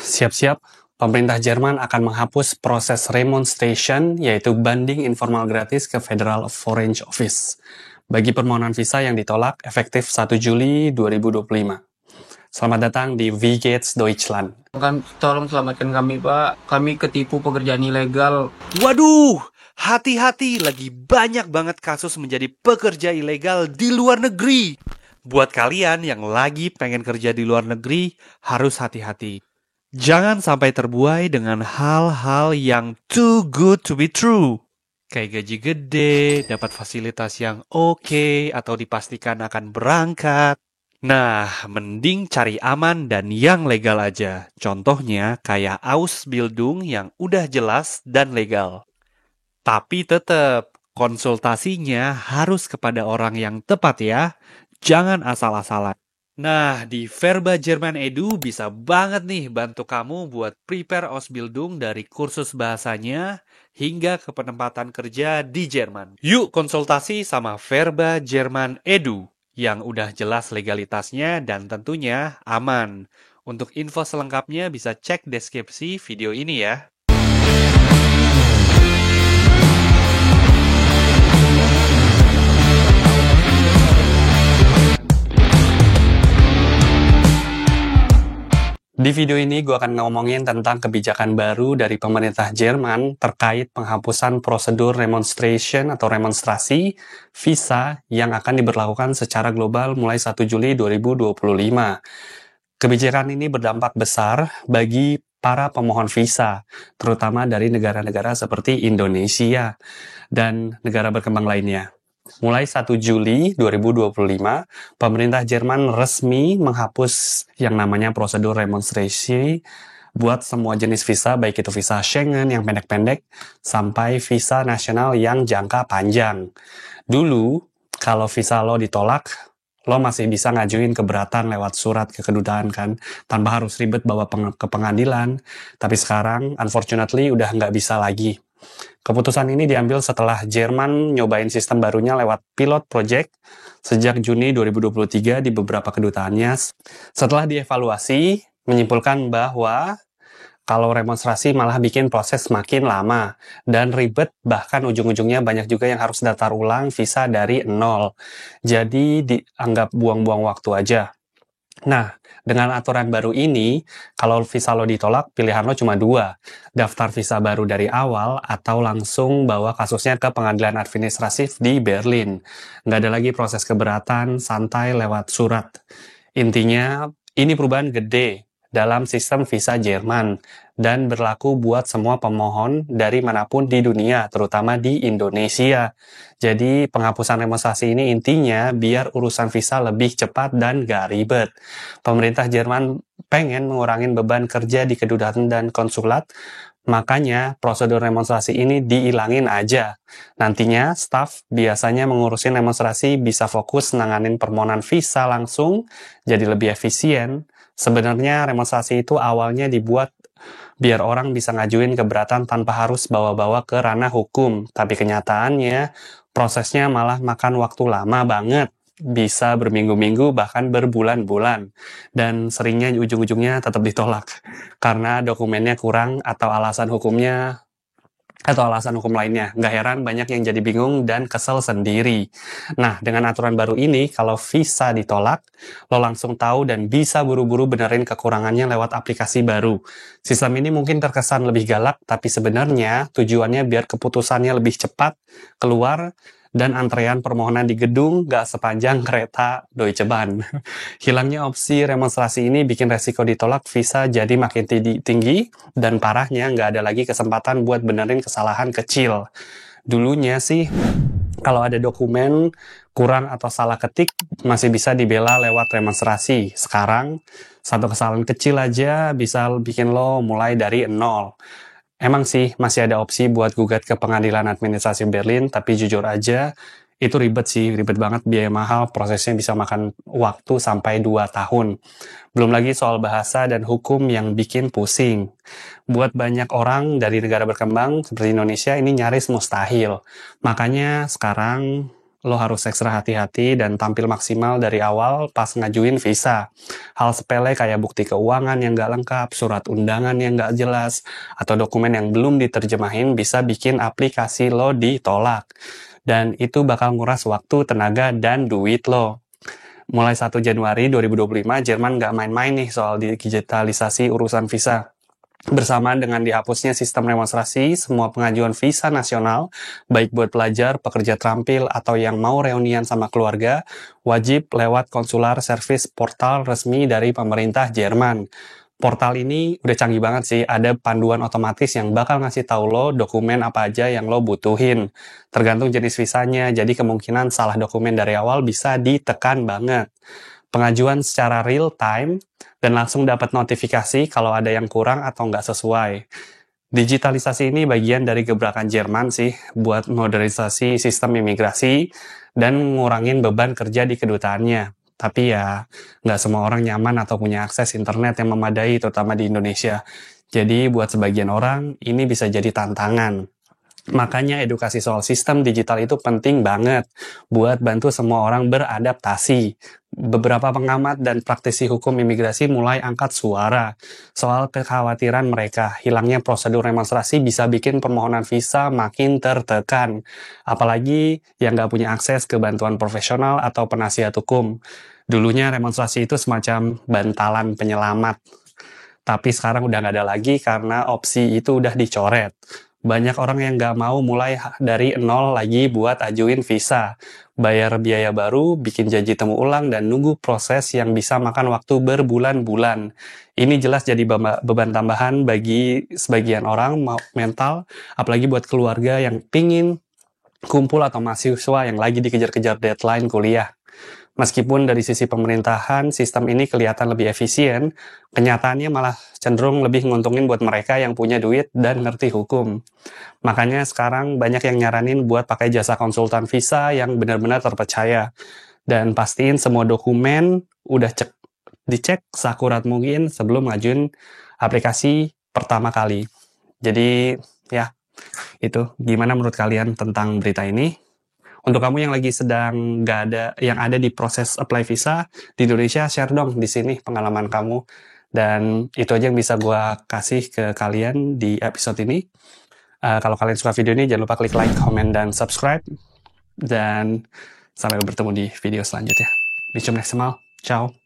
Siap-siap, pemerintah Jerman akan menghapus proses remonstration, yaitu banding informal gratis ke Federal Foreign Office, bagi permohonan visa yang ditolak efektif 1 Juli 2025. Selamat datang di V-Gates Deutschland. Tolong selamatkan kami, Pak. Kami ketipu pekerjaan ilegal. Waduh, hati-hati, lagi banyak banget kasus menjadi pekerja ilegal di luar negeri. Buat kalian yang lagi pengen kerja di luar negeri, harus hati-hati. Jangan sampai terbuai dengan hal-hal yang too good to be true. Kayak gaji gede, dapat fasilitas yang oke, atau dipastikan akan berangkat. Nah, mending cari aman dan yang legal aja. Contohnya kayak Ausbildung yang udah jelas dan legal. Tapi tetap, konsultasinya harus kepada orang yang tepat ya. Jangan asal-asalan. Nah, di Verba Jerman Edu bisa banget nih bantu kamu buat prepare Ausbildung dari kursus bahasanya hingga ke penempatan kerja di Jerman. Yuk konsultasi sama Verba Jerman Edu yang udah jelas legalitasnya dan tentunya aman. Untuk info selengkapnya bisa cek deskripsi video ini ya. Di video ini gue akan ngomongin tentang kebijakan baru dari pemerintah Jerman terkait penghapusan prosedur remonstration atau remonstrasi visa yang akan diberlakukan secara global mulai 1 Juli 2025. Kebijakan ini berdampak besar bagi para pemohon visa, terutama dari negara-negara seperti Indonesia dan negara berkembang lainnya. Mulai 1 Juli 2025, pemerintah Jerman resmi menghapus yang namanya prosedur remonstrasi buat semua jenis visa, baik itu visa Schengen yang pendek-pendek, sampai visa nasional yang jangka panjang. Dulu, kalau visa lo ditolak, lo masih bisa ngajuin keberatan lewat surat ke kedutaan kan, tanpa harus ribet bawa ke pengadilan. Tapi sekarang, unfortunately, udah nggak bisa lagi. Keputusan ini diambil setelah Jerman nyobain sistem barunya lewat pilot project sejak Juni 2023 di beberapa kedutaannya. Setelah dievaluasi, menyimpulkan bahwa kalau remonstrasi malah bikin proses makin lama dan ribet, bahkan ujung-ujungnya banyak juga yang harus daftar ulang visa dari nol. Jadi dianggap buang-buang waktu aja. Nah, dengan aturan baru ini, kalau visa lo ditolak, pilihan lo cuma dua. Daftar visa baru dari awal atau langsung bawa kasusnya ke pengadilan administratif di Berlin. Nggak ada lagi proses keberatan, santai lewat surat. Intinya, ini perubahan gede dalam sistem visa Jerman dan berlaku buat semua pemohon dari manapun di dunia, terutama di Indonesia. Jadi penghapusan remonstrasi ini intinya biar urusan visa lebih cepat dan gak ribet. Pemerintah Jerman pengen mengurangi beban kerja di kedutaan dan konsulat, makanya prosedur remonstrasi ini diilangin aja. Nantinya staf biasanya mengurusin remonstrasi bisa fokus nanganin permohonan visa langsung, jadi lebih efisien. Sebenarnya remonstrasi itu awalnya dibuat biar orang bisa ngajuin keberatan tanpa harus bawa-bawa ke ranah hukum. Tapi kenyataannya prosesnya malah makan waktu lama banget. Bisa berminggu-minggu bahkan berbulan-bulan. Dan seringnya ujung-ujungnya tetap ditolak. Karena dokumennya kurang atau alasan hukum lainnya. Nggak heran banyak yang jadi bingung dan kesel sendiri. Nah, dengan aturan baru ini, kalau visa ditolak, lo langsung tahu dan bisa buru-buru benerin kekurangannya lewat aplikasi baru. Sistem ini mungkin terkesan lebih galak, tapi sebenarnya tujuannya biar keputusannya lebih cepat keluar dan antrean permohonan di gedung gak sepanjang kereta Deutsche Bahn. Hilangnya opsi remonstrasi ini bikin resiko ditolak visa jadi makin tinggi dan parahnya nggak ada lagi kesempatan buat benerin kesalahan kecil. Dulunya sih kalau ada dokumen kurang atau salah ketik masih bisa dibela lewat remonstrasi. Sekarang satu kesalahan kecil aja bisa bikin lo mulai dari nol. Emang sih masih ada opsi buat gugat ke pengadilan administrasi Berlin, tapi jujur aja itu ribet sih, ribet banget, biaya mahal, prosesnya bisa makan waktu sampai 2 tahun. Belum lagi soal bahasa dan hukum yang bikin pusing. Buat banyak orang dari negara berkembang seperti Indonesia ini nyaris mustahil. Makanya sekarang lo harus ekstra hati-hati dan tampil maksimal dari awal pas ngajuin visa. Hal sepele kayak bukti keuangan yang nggak lengkap, surat undangan yang nggak jelas, atau dokumen yang belum diterjemahin bisa bikin aplikasi lo ditolak. Dan itu bakal nguras waktu, tenaga, dan duit lo. Mulai 1 Januari 2025, Jerman nggak main-main nih soal digitalisasi urusan visa. Bersamaan dengan dihapusnya sistem remonstrasi, semua pengajuan visa nasional, baik buat pelajar, pekerja terampil, atau yang mau reunian sama keluarga, wajib lewat konsular service portal resmi dari pemerintah Jerman. Portal ini udah canggih banget sih, ada panduan otomatis yang bakal ngasih tahu lo dokumen apa aja yang lo butuhin. Tergantung jenis visanya, jadi kemungkinan salah dokumen dari awal bisa ditekan banget. Pengajuan secara real time, dan langsung dapat notifikasi kalau ada yang kurang atau nggak sesuai. Digitalisasi ini bagian dari gebrakan Jerman sih, buat modernisasi sistem imigrasi dan ngurangin beban kerja di kedutaannya. Tapi ya, nggak semua orang nyaman atau punya akses internet yang memadai, terutama di Indonesia. Jadi buat sebagian orang, ini bisa jadi tantangan. Makanya edukasi soal sistem digital itu penting banget buat bantu semua orang beradaptasi. Beberapa pengamat dan praktisi hukum imigrasi mulai angkat suara soal kekhawatiran mereka. Hilangnya prosedur remonstrasi bisa bikin permohonan visa makin tertekan. Apalagi yang nggak punya akses ke bantuan profesional atau penasihat hukum. Dulunya remonstrasi itu semacam bantalan penyelamat. Tapi sekarang udah nggak ada lagi karena opsi itu udah dicoret. Banyak orang yang nggak mau mulai dari nol lagi buat ajuin visa. Bayar biaya baru, bikin janji temu ulang, dan nunggu proses yang bisa makan waktu berbulan-bulan. Ini jelas jadi beban tambahan bagi sebagian orang mental, apalagi buat keluarga yang pingin kumpul atau mahasiswa yang lagi dikejar-kejar deadline kuliah. Meskipun dari sisi pemerintahan, sistem ini kelihatan lebih efisien, kenyataannya malah cenderung lebih nguntungin buat mereka yang punya duit dan ngerti hukum. Makanya sekarang banyak yang nyaranin buat pakai jasa konsultan visa yang benar-benar terpercaya. Dan pastiin semua dokumen udah dicek seakurat mungkin sebelum ngajuin aplikasi pertama kali. Jadi ya, itu gimana menurut kalian tentang berita ini? Untuk kamu yang lagi sedang yang ada di proses apply visa di Indonesia, share dong di sini pengalaman kamu. Dan itu aja yang bisa gue kasih ke kalian di episode ini. Kalau kalian suka video ini, jangan lupa klik like, comment, dan subscribe. Dan sampai bertemu di video selanjutnya. Bis zum nächsten Mal. Ciao.